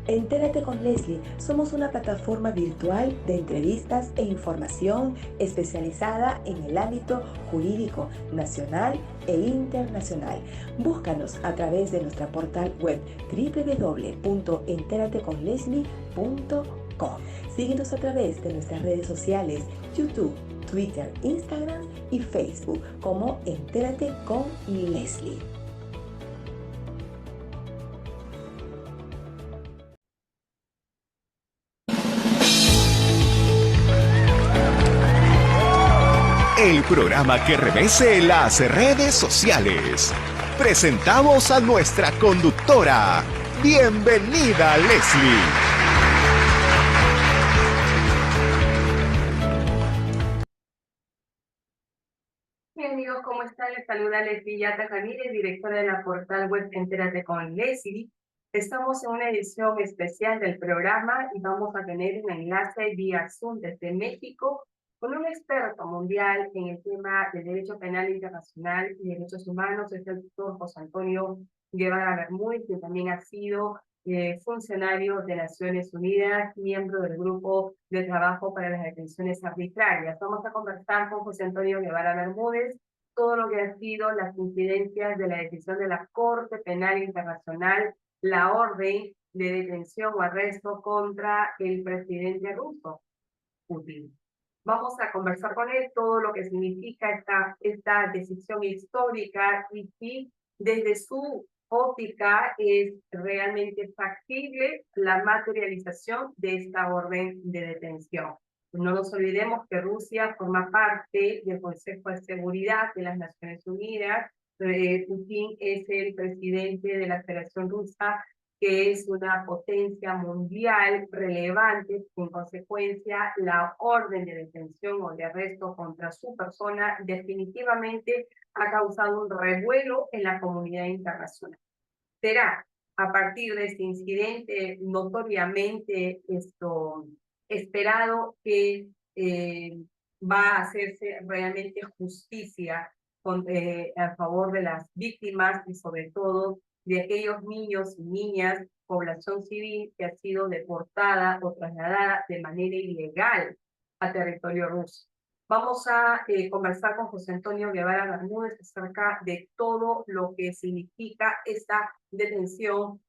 Entérate con Leslie. Somos una plataforma virtual de entrevistas e información especializada en el ámbito jurídico nacional e internacional. Búscanos a través de nuestra portal web www.enterateconleslie.com. Síguenos a través de nuestras redes sociales, YouTube, Twitter, Instagram y Facebook como Entérate con Leslie. El programa que revese las redes sociales. Presentamos a nuestra conductora. Bienvenida, Leslie. Bien, amigos, ¿cómo están? Les saluda Leslie Yata Ramírez, directora de la portal web Entérate con Leslie. Estamos en una edición especial del programa y vamos a tener un enlace vía Zoom desde México con un experto mundial en el tema de Derecho Penal Internacional y Derechos Humanos, es el doctor José Antonio Guevara Bermúdez, que también ha sido funcionario de Naciones Unidas, miembro del Grupo de Trabajo para las Detenciones Arbitrarias. Vamos a conversar con José Antonio Guevara Bermúdez todo lo que han sido las incidencias de la decisión de la Corte Penal Internacional, la orden de detención o arresto contra el presidente ruso, Putin. Vamos a conversar con él todo lo que significa esta decisión histórica y si desde su óptica es realmente factible la materialización de esta orden de detención. No nos olvidemos que Rusia forma parte del Consejo de Seguridad de las Naciones Unidas. Putin es el presidente de la Federación Rusa, que es una potencia mundial relevante. En consecuencia, la orden de detención o de arresto contra su persona definitivamente ha causado un revuelo en la comunidad internacional. Será a partir de este incidente notoriamente esperado que va a hacerse realmente justicia a favor de las víctimas y sobre todo de aquellos niños y niñas, población civil que ha sido deportada o trasladada de manera ilegal a territorio ruso. Vamos a conversar con José Antonio Guevara Bermúdez acerca de todo lo que significa esta detención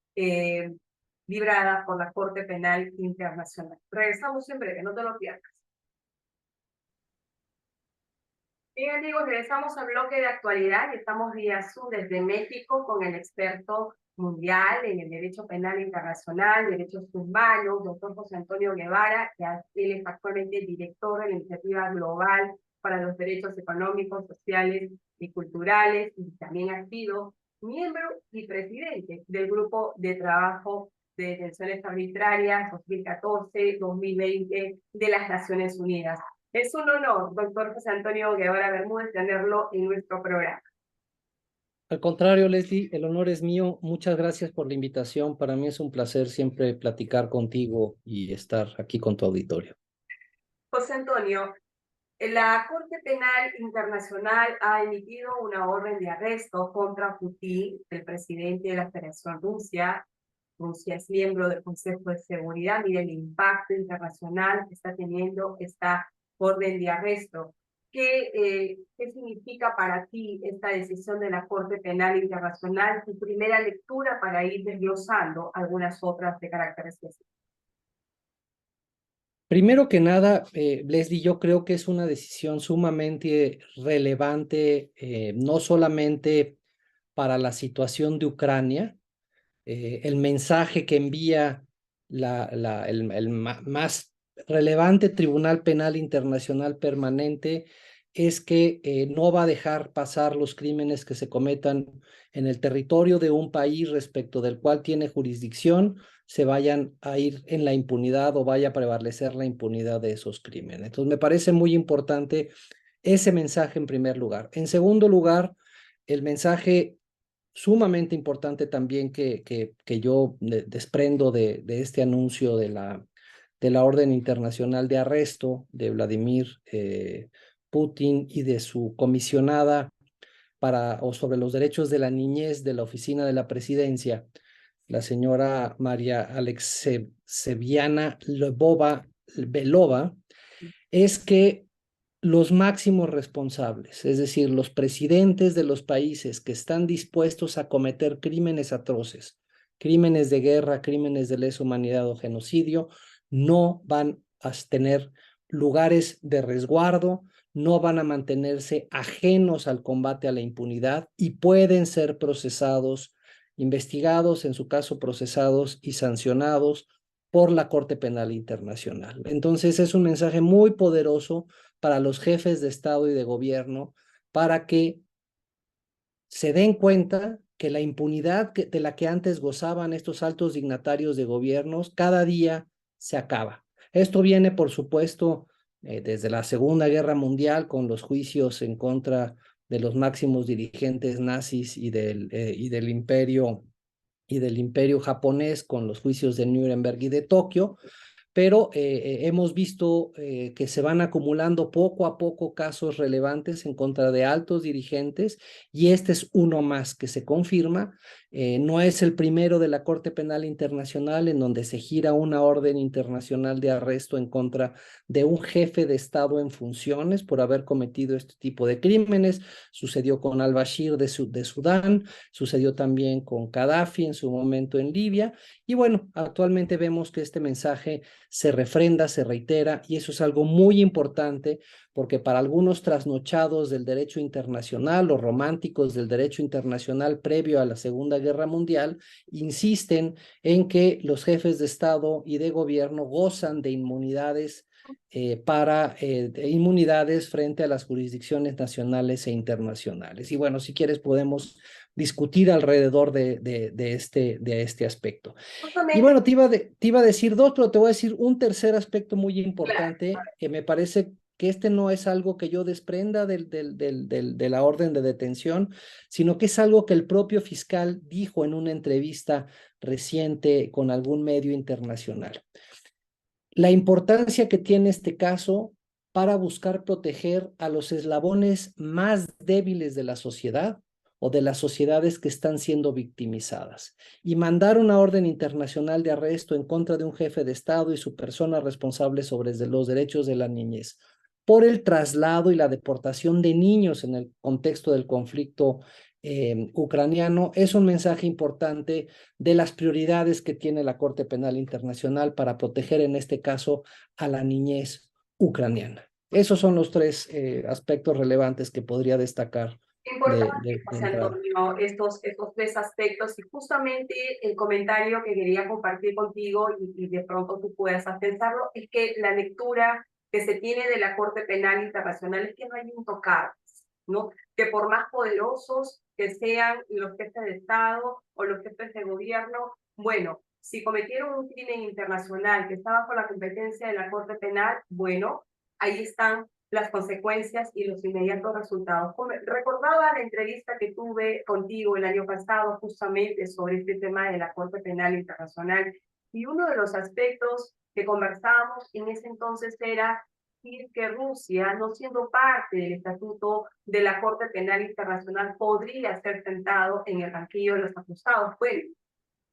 librada por la Corte Penal Internacional. Regresamos en breve, no te lo pierdas. Bien, amigos, regresamos al bloque de actualidad y estamos vía Zoom desde México con el experto mundial en el derecho penal internacional, derechos humanos, doctor José Antonio Guevara, que él es actualmente director de la Iniciativa Global para los Derechos Económicos, Sociales y Culturales, y también ha sido miembro y presidente del Grupo de Trabajo de Detenciones Arbitrarias 2014-2020 de las Naciones Unidas. Es un honor, doctor José Antonio Guevara Bermúdez, tenerlo en nuestro programa. Al contrario, Leslie, el honor es mío. Muchas gracias por la invitación. Para mí es un placer siempre platicar contigo y estar aquí con tu auditorio. José Antonio, la Corte Penal Internacional ha emitido una orden de arresto contra Putin, el presidente de la Federación Rusia. Rusia es miembro del Consejo de Seguridad. Mire el impacto internacional que está teniendo esta orden de arresto. ¿Qué significa para ti esta decisión de la Corte Penal Internacional? Tu primera lectura para ir desglosando algunas otras de carácter específico. Primero que nada, Leslie, yo creo que es una decisión sumamente relevante, no solamente para la situación de Ucrania, el mensaje que envía el más relevante Tribunal Penal Internacional Permanente es que no va a dejar pasar los crímenes que se cometan en el territorio de un país respecto del cual tiene jurisdicción, se vayan a ir en la impunidad o vaya a prevalecer la impunidad de esos crímenes. Entonces, me parece muy importante ese mensaje en primer lugar. En segundo lugar, el mensaje sumamente importante también que yo desprendo de este anuncio de la Orden Internacional de Arresto de Vladimir Putin y de su comisionada sobre los derechos de la niñez de la Oficina de la Presidencia, la señora María Alexeviana Belova, es que los máximos responsables, es decir, los presidentes de los países que están dispuestos a cometer crímenes atroces, crímenes de guerra, crímenes de lesa humanidad o genocidio, no van a tener lugares de resguardo, no van a mantenerse ajenos al combate a la impunidad y pueden ser procesados, investigados, en su caso procesados y sancionados por la Corte Penal Internacional. Entonces es un mensaje muy poderoso para los jefes de Estado y de gobierno para que se den cuenta que la impunidad de la que antes gozaban estos altos dignatarios de gobiernos cada día se acaba. Esto viene, por supuesto, desde la Segunda Guerra Mundial con los juicios en contra de los máximos dirigentes nazis y del imperio japonés con los juicios de Nuremberg y de Tokio, pero hemos visto que se van acumulando poco a poco casos relevantes en contra de altos dirigentes y este es uno más que se confirma. No es el primero de la Corte Penal Internacional en donde se gira una orden internacional de arresto en contra de un jefe de Estado en funciones por haber cometido este tipo de crímenes. Sucedió con al-Bashir de Sudán, sucedió también con Gaddafi en su momento en Libia y bueno, actualmente vemos que este mensaje se refrenda, se reitera, y eso es algo muy importante porque para algunos trasnochados del derecho internacional o románticos del derecho internacional previo a la Segunda Guerra Mundial, insisten en que los jefes de Estado y de gobierno gozan de inmunidades inmunidades frente a las jurisdicciones nacionales e internacionales. Y bueno, si quieres podemos discutir alrededor de este aspecto. Y Justamente, bueno, te iba a decir dos, pero te voy a decir un tercer aspecto muy claro, importante que me parece que este no es algo que yo desprenda de la orden de detención, sino que es algo que el propio fiscal dijo en una entrevista reciente con algún medio internacional. La importancia que tiene este caso para buscar proteger a los eslabones más débiles de la sociedad o de las sociedades que están siendo victimizadas. Y mandar una orden internacional de arresto en contra de un jefe de Estado y su persona responsable sobre los derechos de la niñez por el traslado y la deportación de niños en el contexto del conflicto ucraniano es un mensaje importante de las prioridades que tiene la Corte Penal Internacional para proteger en este caso a la niñez ucraniana. Esos son los tres aspectos relevantes que podría destacar importante, de José entrada. Antonio, estos tres aspectos y justamente el comentario que quería compartir contigo y de pronto tú puedas pensarlo es que la lectura que se tiene de la Corte Penal Internacional es que no hay intocables, ¿no? Que por más poderosos que sean los jefes de Estado o los jefes de gobierno, bueno, si cometieron un crimen internacional que está bajo la competencia de la Corte Penal, bueno, ahí están las consecuencias y los inmediatos resultados. Recordaba la entrevista que tuve contigo el año pasado justamente sobre este tema de la Corte Penal Internacional y uno de los aspectos que conversábamos en ese entonces era que Rusia, no siendo parte del estatuto de la Corte Penal Internacional, podría ser sentado en el banquillo de los acusados. Bueno,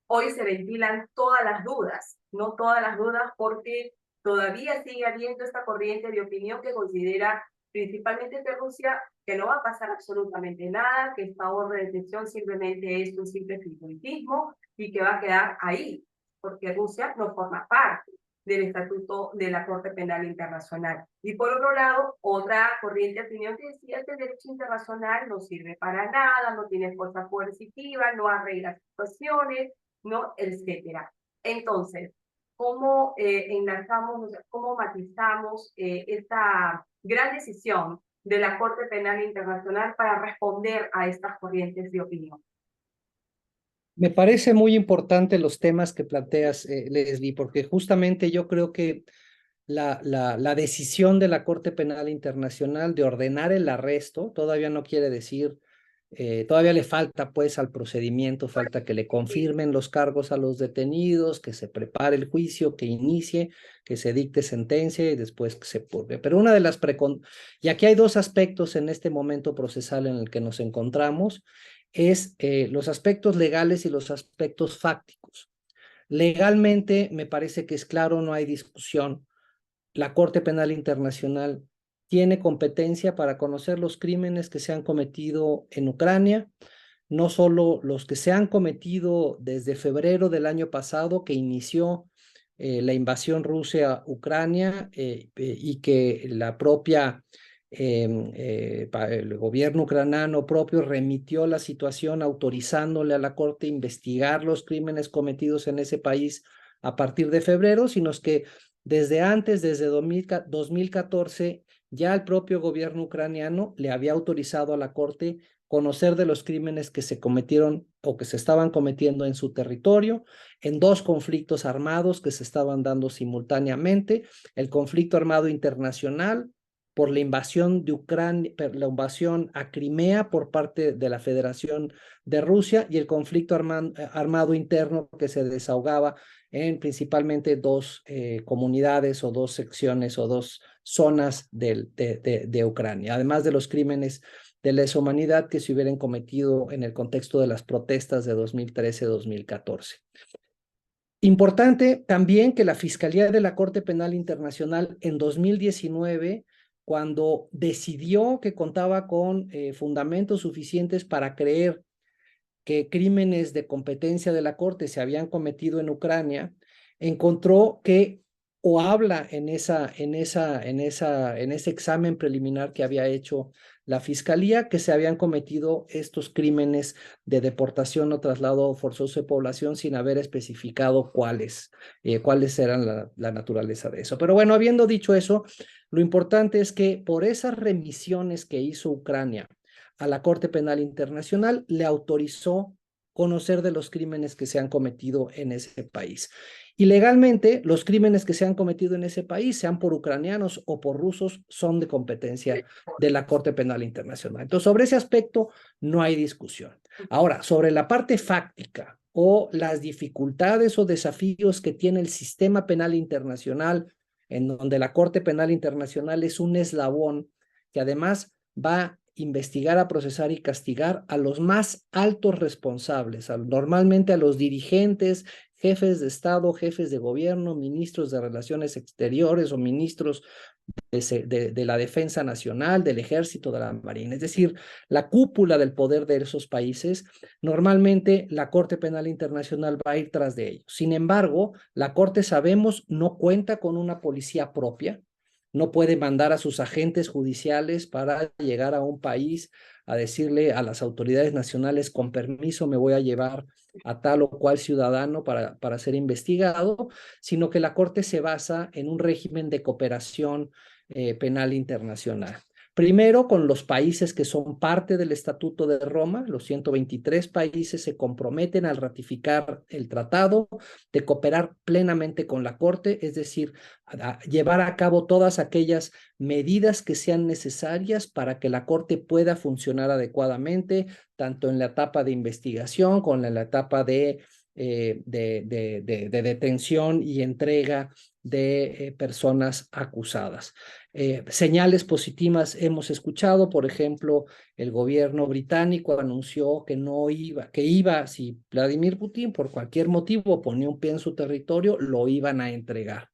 hoy se ventilan todas las dudas, no todas las dudas porque todavía sigue habiendo esta corriente de opinión que considera principalmente que Rusia que no va a pasar absolutamente nada, que esta orden de detención simplemente es un simple frivolitismo y que va a quedar ahí, porque Rusia no forma parte del estatuto de la Corte Penal Internacional. Y por otro lado, otra corriente de opinión que decía que el derecho internacional no sirve para nada, no tiene fuerza coercitiva, no arregla situaciones, ¿no? Etcétera. Entonces, ¿cómo enlazamos, cómo matizamos esta gran decisión de la Corte Penal Internacional para responder a estas corrientes de opinión? Me parece muy importante los temas que planteas, Leslie, porque justamente yo creo que la decisión de la Corte Penal Internacional de ordenar el arresto todavía no quiere decir, todavía le falta pues al procedimiento, falta que le confirmen los cargos a los detenidos, que se prepare el juicio, que inicie, que se dicte sentencia y después que se purgue. Pero una de las y aquí hay dos aspectos en este momento procesal en el que nos encontramos. es los aspectos legales y los aspectos fácticos. Legalmente me parece que es claro, no hay discusión. La Corte Penal Internacional tiene competencia para conocer los crímenes que se han cometido en Ucrania, no solo los que se han cometido desde febrero del año pasado, que inició la invasión rusa a Ucrania y que la propia el gobierno ucraniano propio remitió la situación autorizándole a la Corte investigar los crímenes cometidos en ese país a partir de febrero, sino que desde antes, desde 2014, ya el propio gobierno ucraniano le había autorizado a la Corte conocer de los crímenes que se cometieron o que se estaban cometiendo en su territorio, en dos conflictos armados que se estaban dando simultáneamente, el conflicto armado internacional por la invasión de Ucrania, la invasión a Crimea por parte de la Federación de Rusia y el conflicto armado interno que se desahogaba en principalmente dos comunidades o dos secciones o dos zonas de Ucrania, además de los crímenes de lesa humanidad que se hubieran cometido en el contexto de las protestas de 2013-2014. Importante también que la Fiscalía de la Corte Penal Internacional en 2019, cuando decidió que contaba con fundamentos suficientes para creer que crímenes de competencia de la Corte se habían cometido en Ucrania, encontró que, o habla en ese examen preliminar que había hecho la Fiscalía, que se habían cometido estos crímenes de deportación o traslado forzoso de población sin haber especificado cuáles eran la naturaleza de eso. Pero bueno, habiendo dicho eso, lo importante es que por esas remisiones que hizo Ucrania a la Corte Penal Internacional, le autorizó conocer de los crímenes que se han cometido en ese país. Y legalmente, los crímenes que se han cometido en ese país, sean por ucranianos o por rusos, son de competencia de la Corte Penal Internacional. Entonces, sobre ese aspecto no hay discusión. Ahora, sobre la parte fáctica o las dificultades o desafíos que tiene el sistema penal internacional, en donde la Corte Penal Internacional es un eslabón que además va a investigar, a procesar y castigar a los más altos responsables, normalmente a los dirigentes, jefes de Estado, jefes de gobierno, ministros de Relaciones Exteriores o ministros de la Defensa Nacional, del Ejército, de la Marina, es decir, la cúpula del poder de esos países. Normalmente la Corte Penal Internacional va a ir tras de ellos. Sin embargo, la Corte, sabemos, no cuenta con una policía propia, no puede mandar a sus agentes judiciales para llegar a un país a decirle a las autoridades nacionales, con permiso me voy a llevar a tal o cual ciudadano para ser investigado, sino que la Corte se basa en un régimen de cooperación penal internacional. Primero, con los países que son parte del Estatuto de Roma, los 123 países se comprometen al ratificar el tratado de cooperar plenamente con la Corte, es decir, a llevar a cabo todas aquellas medidas que sean necesarias para que la Corte pueda funcionar adecuadamente, tanto en la etapa de investigación como en la etapa de detención y entrega de personas acusadas. Señales positivas hemos escuchado, por ejemplo, el gobierno británico anunció que si Vladimir Putin por cualquier motivo ponía un pie en su territorio, lo iban a entregar.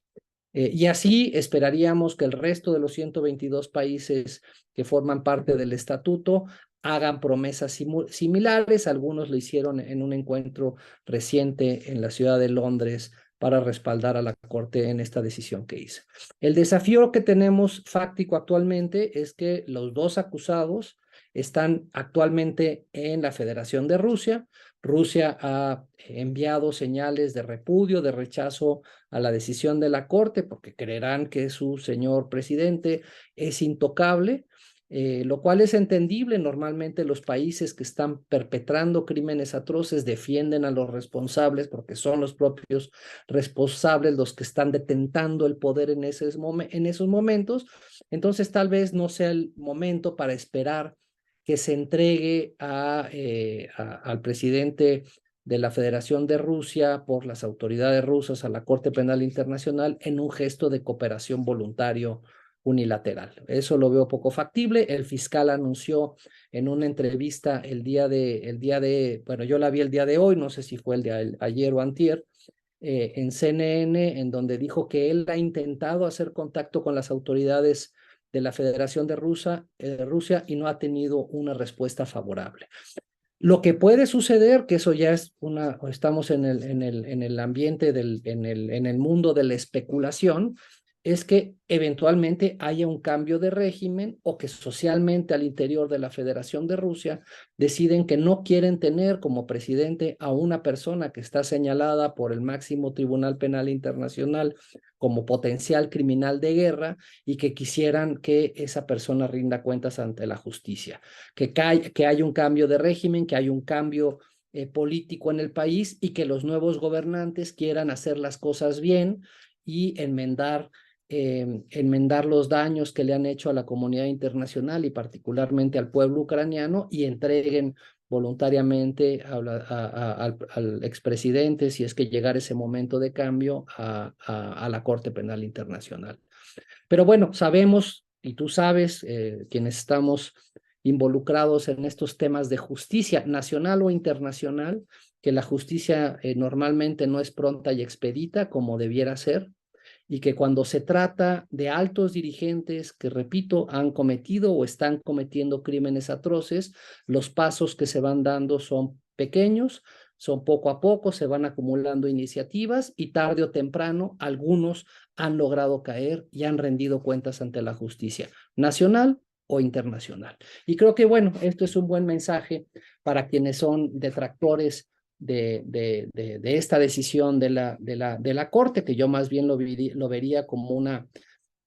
Y así esperaríamos que el resto de los 122 países que forman parte del estatuto hagan promesas similares. Algunos lo hicieron en un encuentro reciente en la ciudad de Londres para respaldar a la Corte en esta decisión que hizo. El desafío que tenemos fáctico actualmente es que los dos acusados están actualmente en la Federación de Rusia. Rusia ha enviado señales de repudio, de rechazo a la decisión de la Corte, porque creerán que su señor presidente es intocable, lo cual es entendible. Normalmente los países que están perpetrando crímenes atroces defienden a los responsables porque son los propios responsables los que están detentando el poder en esos momentos. Entonces tal vez no sea el momento para esperar que se entregue al presidente de la Federación de Rusia por las autoridades rusas a la Corte Penal Internacional en un gesto de cooperación voluntario unilateral. Eso lo veo poco factible. El fiscal anunció en una entrevista bueno, yo la vi el día de hoy, no sé si fue el de ayer o antier, en CNN, en donde dijo que él ha intentado hacer contacto con las autoridades de la Federación de Rusia y no ha tenido una respuesta favorable. Lo que puede suceder, que eso ya es estamos en el ambiente, en el mundo de la especulación, es que eventualmente haya un cambio de régimen o que socialmente al interior de la Federación de Rusia deciden que no quieren tener como presidente a una persona que está señalada por el máximo Tribunal Penal Internacional como potencial criminal de guerra y que quisieran que esa persona rinda cuentas ante la justicia, que haya un cambio de régimen, que haya un cambio político en el país y que los nuevos gobernantes quieran hacer las cosas bien y enmendar los daños que le han hecho a la comunidad internacional y particularmente al pueblo ucraniano y entreguen voluntariamente al expresidente, si es que llegara ese momento de cambio, a la Corte Penal Internacional. Pero bueno, sabemos, y tú sabes, quienes estamos involucrados en estos temas de justicia nacional o internacional, que la justicia normalmente no es pronta y expedita como debiera ser, y que cuando se trata de altos dirigentes que, repito, han cometido o están cometiendo crímenes atroces, los pasos que se van dando son pequeños, son poco a poco, se van acumulando iniciativas y tarde o temprano algunos han logrado caer y han rendido cuentas ante la justicia nacional o internacional. Y creo que, bueno, esto es un buen mensaje para quienes son detractores de esta decisión de la Corte, que yo más bien lo vería como una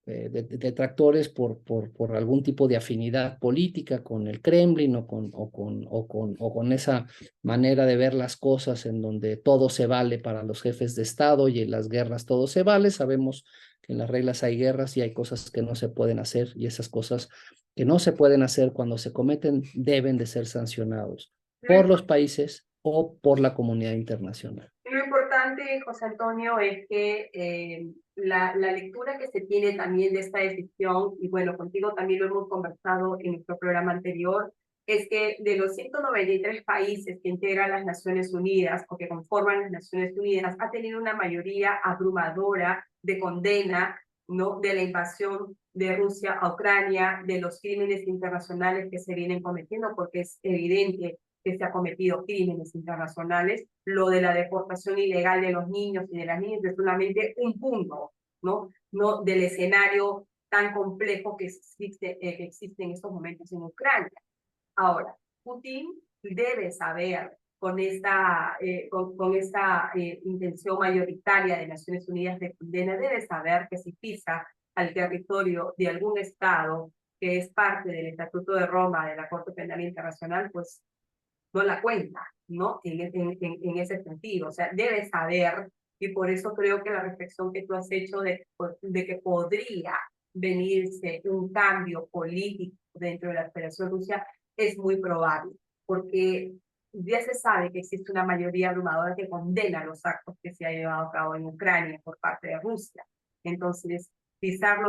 detractores por algún tipo de afinidad política con el Kremlin o con esa manera de ver las cosas en donde todo se vale para los jefes de Estado y en las guerras todo se vale. Sabemos que en las reglas hay guerras y hay cosas que no se pueden hacer y esas cosas que no se pueden hacer cuando se cometen deben de ser sancionados por los países o por la comunidad internacional. Lo importante, José Antonio, es que la lectura que se tiene también de esta decisión, y bueno, contigo también lo hemos conversado en nuestro programa anterior, es que de los 193 países que integran las Naciones Unidas o que conforman las Naciones Unidas, ha tenido una mayoría abrumadora de condena, ¿no?, de la invasión de Rusia a Ucrania, de los crímenes internacionales que se vienen cometiendo, porque es evidente que se ha cometido crímenes internacionales. Lo de la deportación ilegal de los niños y de las niñas es solamente un punto, ¿no? No del escenario tan complejo que existe en estos momentos en Ucrania. Ahora, Putin debe saber con esta intención mayoritaria de Naciones Unidas de condena, debe saber que si pisa al territorio de algún Estado que es parte del Estatuto de Roma de la Corte Penal Internacional, pues no la cuenta, ¿no? En ese sentido, o sea, debe saber, y por eso creo que la reflexión que tú has hecho de que podría venirse un cambio político dentro de la Federación Rusa es muy probable, porque ya se sabe que existe una mayoría abrumadora que condena los actos que se han llevado a cabo en Ucrania por parte de Rusia. Entonces, pisar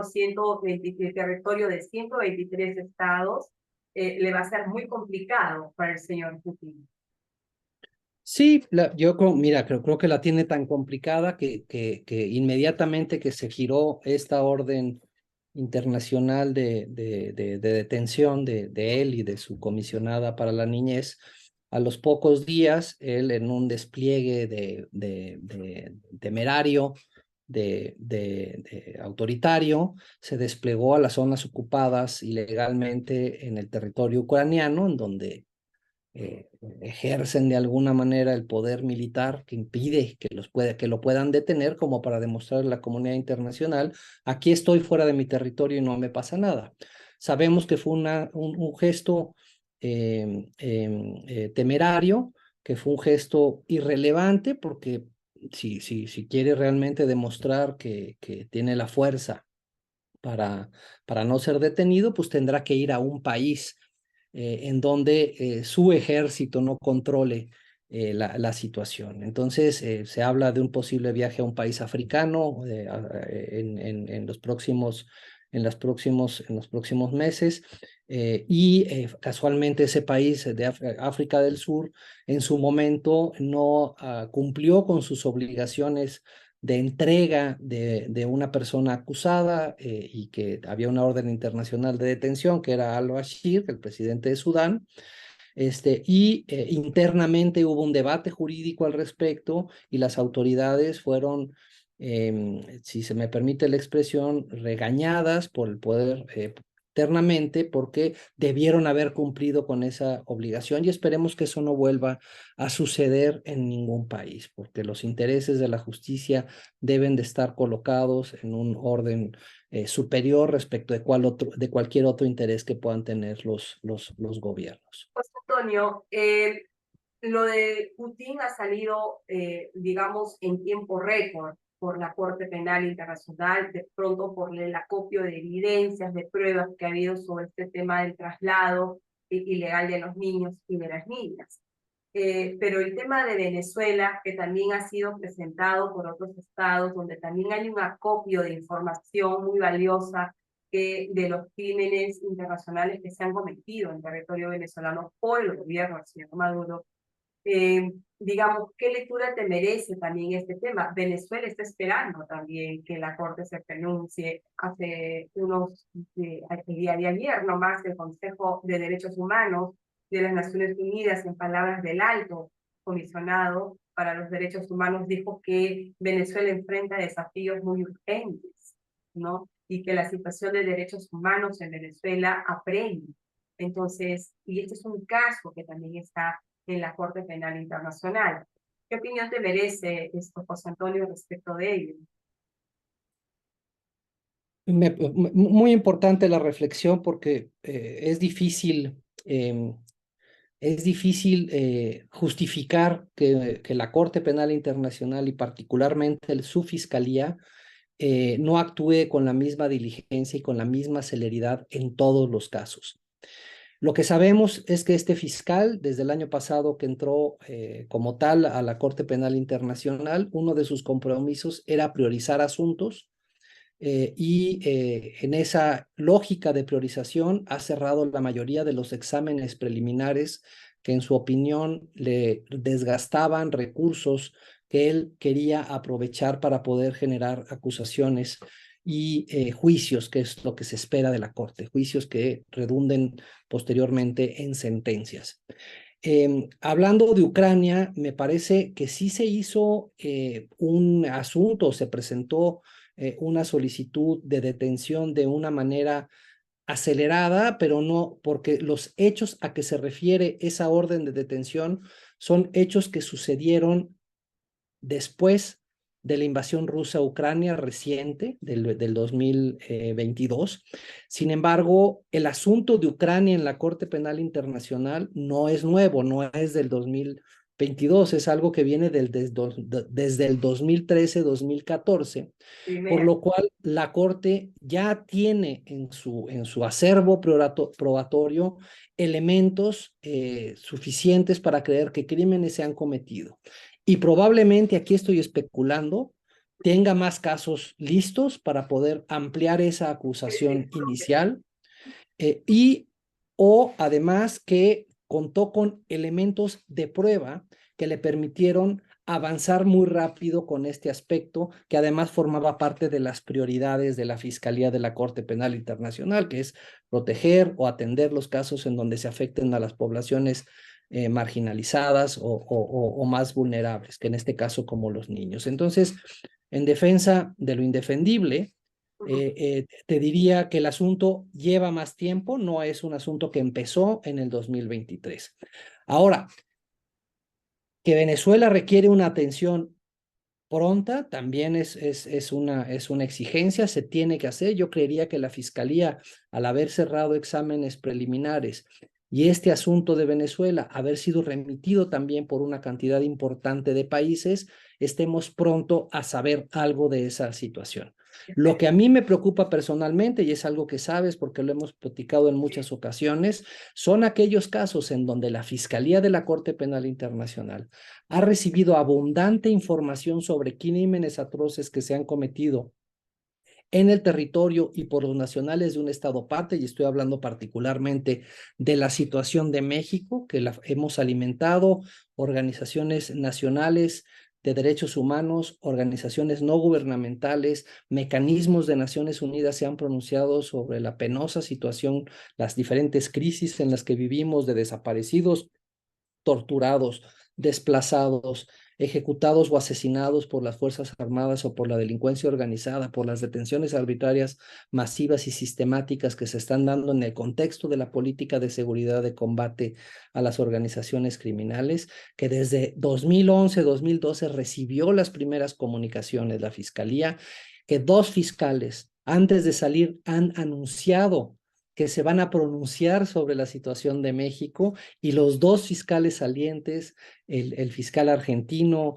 el territorio de 123 estados le va a ser muy complicado para el señor Putin. Sí, mira, creo que la tiene tan complicada que inmediatamente que se giró esta orden internacional de detención de él y de su comisionada para la niñez, a los pocos días, él en un despliegue temerario, autoritario, se desplegó a las zonas ocupadas ilegalmente en el territorio ucraniano, en donde ejercen de alguna manera el poder militar que impide que lo puedan detener, como para demostrarle a la comunidad internacional: aquí estoy fuera de mi territorio y no me pasa nada. Sabemos que fue un gesto temerario, que fue un gesto irrelevante, porque si quiere realmente demostrar que tiene la fuerza para no ser detenido, pues tendrá que ir a un país en donde su ejército no controle la situación. Entonces, se habla de un posible viaje a un país africano en los próximos en los próximos meses. Casualmente ese país de África del Sur en su momento no cumplió con sus obligaciones de entrega de una persona acusada y que había una orden internacional de detención, que era al-Bashir, el presidente de Sudán. Internamente hubo un debate jurídico al respecto y las autoridades fueron, si se me permite la expresión, regañadas por el poder internamente porque debieron haber cumplido con esa obligación y esperemos que eso no vuelva a suceder en ningún país, porque los intereses de la justicia deben de estar colocados en un orden superior respecto de cualquier otro interés que puedan tener los gobiernos. José Antonio, lo de Putin ha salido, digamos, en tiempo récord por la Corte Penal Internacional, de pronto por el acopio de evidencias, de pruebas que ha habido sobre este tema del traslado ilegal de los niños y de las niñas. Pero el tema de Venezuela, que también ha sido presentado por otros estados, donde también hay un acopio de información muy valiosa de los crímenes internacionales que se han cometido en territorio venezolano por el gobierno del señor Maduro. Digamos, ¿qué lectura te merece también este tema? Venezuela está esperando también que la Corte se pronuncie. Hace el día de ayer nomás, el Consejo de Derechos Humanos de las Naciones Unidas, en palabras del alto comisionado para los derechos humanos, dijo que Venezuela enfrenta desafíos muy urgentes, ¿no? Y que la situación de derechos humanos en Venezuela apremia. Entonces, y este es un caso que también está en la Corte Penal Internacional. ¿Qué opinión te merece esto, José Antonio, respecto de ello? Muy importante la reflexión porque es difícil justificar que la Corte Penal Internacional y particularmente su fiscalía no actúe con la misma diligencia y con la misma celeridad en todos los casos. Lo que sabemos es que este fiscal, desde el año pasado que entró como tal a la Corte Penal Internacional, uno de sus compromisos era priorizar asuntos en esa lógica de priorización ha cerrado la mayoría de los exámenes preliminares que en su opinión le desgastaban recursos que él quería aprovechar para poder generar acusaciones y juicios, que es lo que se espera de la Corte, juicios que redunden posteriormente en sentencias. Hablando de Ucrania, me parece que sí se hizo un asunto, se presentó una solicitud de detención de una manera acelerada, pero no, porque los hechos a que se refiere esa orden de detención son hechos que sucedieron después de la invasión rusa a Ucrania reciente, del 2022. Sin embargo, el asunto de Ucrania en la Corte Penal Internacional no es nuevo, no es del 2022, es algo que viene desde el 2013-2014, por lo cual la Corte ya tiene en su acervo probatorio elementos suficientes para creer que crímenes se han cometido. Y probablemente, aquí estoy especulando, tenga más casos listos para poder ampliar esa acusación inicial o además que contó con elementos de prueba que le permitieron avanzar muy rápido con este aspecto, que además formaba parte de las prioridades de la Fiscalía de la Corte Penal Internacional, que es proteger o atender los casos en donde se afecten a las poblaciones marginalizadas o más vulnerables, que en este caso como los niños. Entonces, en defensa de lo indefendible, te diría que el asunto lleva más tiempo, no es un asunto que empezó en el 2023. Ahora, que Venezuela requiere una atención pronta también es una exigencia, se tiene que hacer. Yo creería que la Fiscalía, al haber cerrado exámenes preliminares y este asunto de Venezuela haber sido remitido también por una cantidad importante de países, estemos pronto a saber algo de esa situación. Lo que a mí me preocupa personalmente, y es algo que sabes porque lo hemos platicado en muchas ocasiones, son aquellos casos en donde la Fiscalía de la Corte Penal Internacional ha recibido abundante información sobre crímenes atroces que se han cometido en el territorio y por los nacionales de un Estado parte, y estoy hablando particularmente de la situación de México, que la hemos alimentado, organizaciones nacionales de derechos humanos, organizaciones no gubernamentales, mecanismos de Naciones Unidas se han pronunciado sobre la penosa situación, las diferentes crisis en las que vivimos de desaparecidos, torturados, desplazados, ejecutados o asesinados por las Fuerzas Armadas o por la delincuencia organizada, por las detenciones arbitrarias masivas y sistemáticas que se están dando en el contexto de la política de seguridad de combate a las organizaciones criminales, que desde 2011, 2012 recibió las primeras comunicaciones la Fiscalía, que 2 fiscales antes de salir han anunciado que se van a pronunciar sobre la situación de México, y los 2 fiscales salientes, el fiscal argentino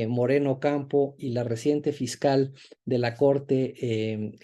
Moreno Campo y la reciente fiscal de la Corte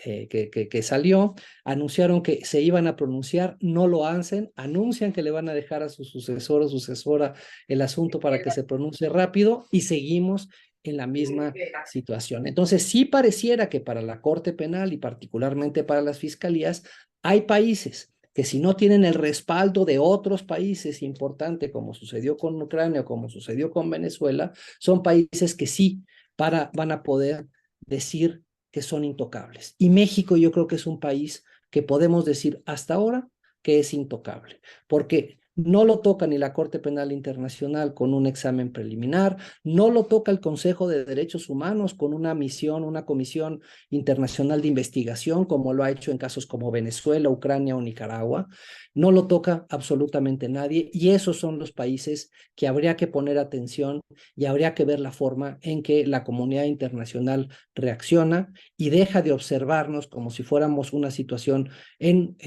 que salió, anunciaron que se iban a pronunciar, no lo hacen, anuncian que le van a dejar a su sucesor o sucesora el asunto para que se pronuncie rápido, y seguimos en la misma situación. Entonces, sí pareciera que para la Corte Penal y particularmente para las fiscalías, hay países que si no tienen el respaldo de otros países importantes, como sucedió con Ucrania o como sucedió con Venezuela, son países que sí van a poder decir que son intocables. Y México yo creo que es un país que podemos decir hasta ahora que es intocable, porque no lo toca ni la Corte Penal Internacional con un examen preliminar, no lo toca el Consejo de Derechos Humanos con una misión, una comisión internacional de investigación, como lo ha hecho en casos como Venezuela, Ucrania o Nicaragua. No lo toca absolutamente nadie, y esos son los países que habría que poner atención, y habría que ver la forma en que la comunidad internacional reacciona y deja de observarnos como si fuéramos una situación en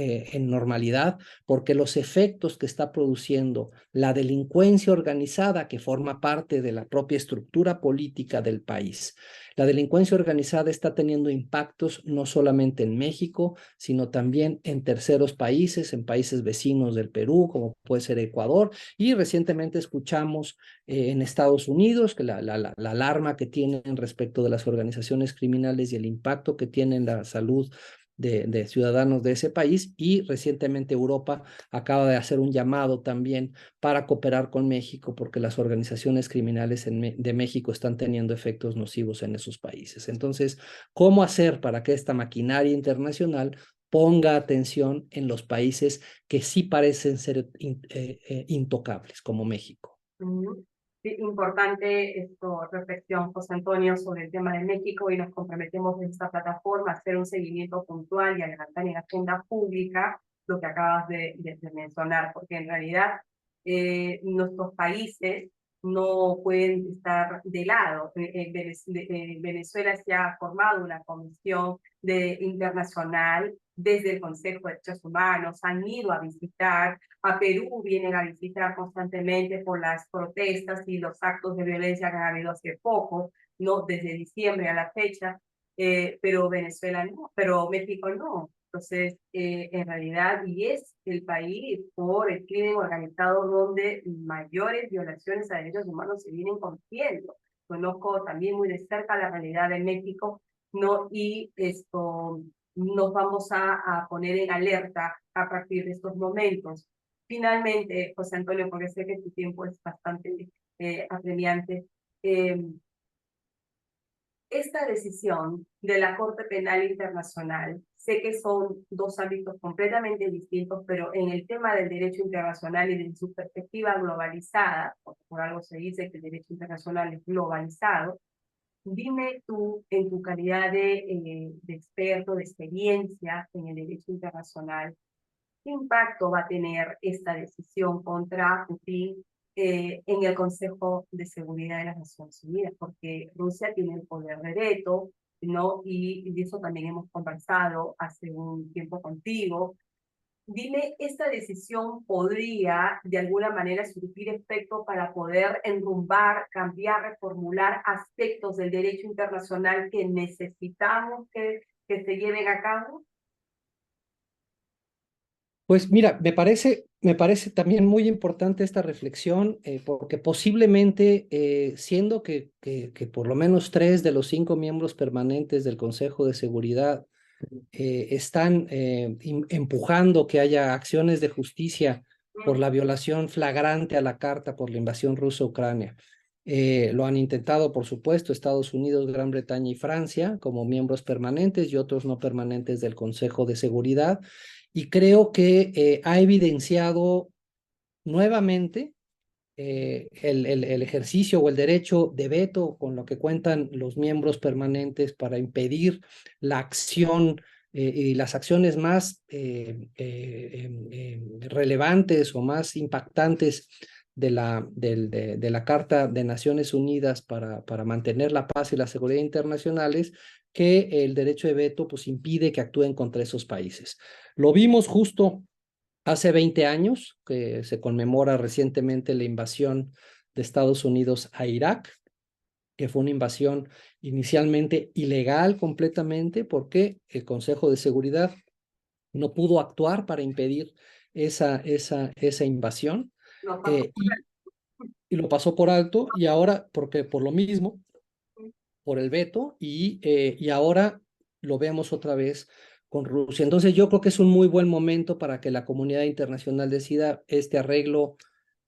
normalidad, porque los efectos que está produciendo la delincuencia organizada, que forma parte de la propia estructura política del país, la delincuencia organizada está teniendo impactos no solamente en México, sino también en terceros países, en países vecinos del Perú, como puede ser Ecuador, y recientemente escuchamos en Estados Unidos que la alarma que tienen respecto de las organizaciones criminales y el impacto que tienen en la salud de ciudadanos de ese país, y recientemente Europa acaba de hacer un llamado también para cooperar con México porque las organizaciones criminales de México están teniendo efectos nocivos en esos países. Entonces, ¿cómo hacer para que esta maquinaria internacional ponga atención en los países que sí parecen ser intocables, como México? Sí, importante reflexión, José Antonio, sobre el tema de México, y nos comprometemos en esta plataforma a hacer un seguimiento puntual y a levantar en agenda pública lo que acabas de mencionar, porque en realidad nuestros países no pueden estar de lado. Venezuela se ha formado una comisión internacional desde el Consejo de Derechos Humanos, han ido a visitar. A Perú vienen a visitar constantemente por las protestas y los actos de violencia que han habido hace poco, no desde diciembre a la fecha, pero Venezuela no, pero México no. Entonces, en realidad, y es el país por el crimen organizado donde mayores violaciones a derechos humanos se vienen cometiendo. Conozco también muy de cerca la realidad de México, ¿no? Y esto nos vamos a poner en alerta a partir de estos momentos. Finalmente, José Antonio, porque sé que tu tiempo es bastante apremiante, esta decisión de la Corte Penal Internacional, sé que son 2 ámbitos completamente distintos, pero en el tema del derecho internacional y de su perspectiva globalizada, porque por algo se dice que el derecho internacional es globalizado, dime tú, en tu calidad de experto, de experiencia en el derecho internacional, ¿qué impacto va a tener esta decisión contra Putin en el Consejo de Seguridad de las Naciones Unidas? Porque Rusia tiene el poder de veto, ¿no? Y de eso también hemos conversado hace un tiempo contigo. Dime, ¿esta decisión podría de alguna manera surtir efecto para poder enrumbar, cambiar, reformular aspectos del derecho internacional que necesitamos que se lleven a cabo? Pues mira, me parece también muy importante esta reflexión, porque posiblemente, siendo que por lo menos 3 de los 5 miembros permanentes del Consejo de Seguridad están empujando que haya acciones de justicia por la violación flagrante a la Carta por la invasión rusa a Ucrania. Lo han intentado, por supuesto, Estados Unidos, Gran Bretaña y Francia como miembros permanentes y otros no permanentes del Consejo de Seguridad. Y creo que ha evidenciado nuevamente el ejercicio o el derecho de veto con lo que cuentan los miembros permanentes para impedir la acción y las acciones más relevantes o más impactantes de la Carta de Naciones Unidas para mantener la paz y la seguridad internacionales, que el derecho de veto pues impide que actúen contra esos países. Lo vimos justo hace 20 años, que se conmemora recientemente la invasión de Estados Unidos a Irak, que fue una invasión inicialmente ilegal completamente porque el Consejo de Seguridad no pudo actuar para impedir esa invasión, No pasó eh, y, y lo pasó por alto, y ahora, porque por lo mismo, por el veto, y ahora lo vemos otra vez con Rusia. Entonces yo creo que es un muy buen momento para que la comunidad internacional decida: este arreglo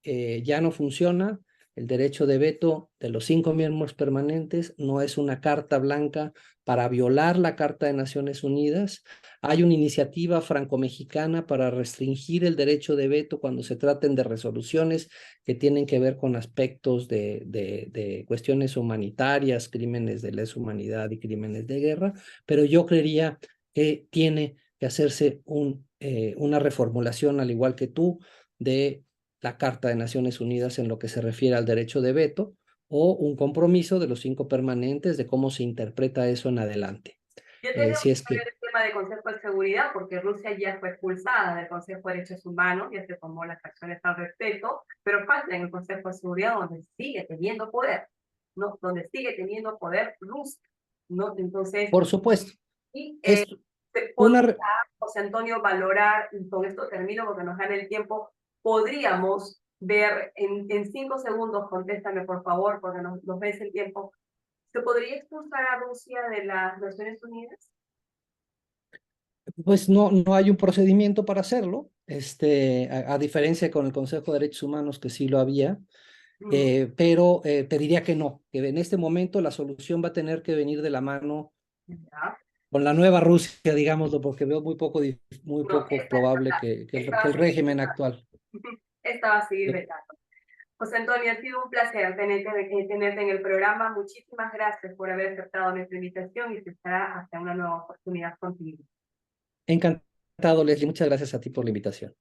ya no funciona. El derecho de veto de los 5 miembros permanentes no es una carta blanca para violar la Carta de Naciones Unidas. Hay una iniciativa franco-mexicana para restringir el derecho de veto cuando se traten de resoluciones que tienen que ver con aspectos de cuestiones humanitarias, crímenes de lesa humanidad y crímenes de guerra, pero yo creería que tiene que hacerse una reformulación, al igual que tú, de la Carta de Naciones Unidas en lo que se refiere al derecho de veto, o un compromiso de los 5 permanentes de cómo se interpreta eso en adelante. Yo tengo Si es que que ver el tema del Consejo de Seguridad porque Rusia ya fue expulsada del Consejo de Derechos Humanos, ya se tomó las acciones al respecto, pero falta en el Consejo de Seguridad donde sigue teniendo poder, ¿no? Donde sigue teniendo poder Rusia, ¿no? Entonces, por supuesto, y es se podría, una... José Antonio, valorar, y con esto termino porque nos gana el tiempo, podríamos ver en 5 segundos, contéstame por favor, porque nos vence el tiempo, ¿se podría expulsar a Rusia de las Naciones Unidas? Pues no hay un procedimiento para hacerlo, a diferencia con el Consejo de Derechos Humanos, que sí lo había, Mm, pero te diría que no, que en este momento la solución va a tener que venir de la mano ya. con la nueva Rusia, digámoslo, porque veo muy No, poco probable esta va que a el seguir régimen vetando. actual. Esta va a seguir vetando. José Antonio, ha sido un placer tenerte en el programa. Muchísimas gracias por haber aceptado nuestra invitación y se estará hasta una nueva oportunidad contigo. Encantado, Leslie, muchas gracias a ti por la invitación.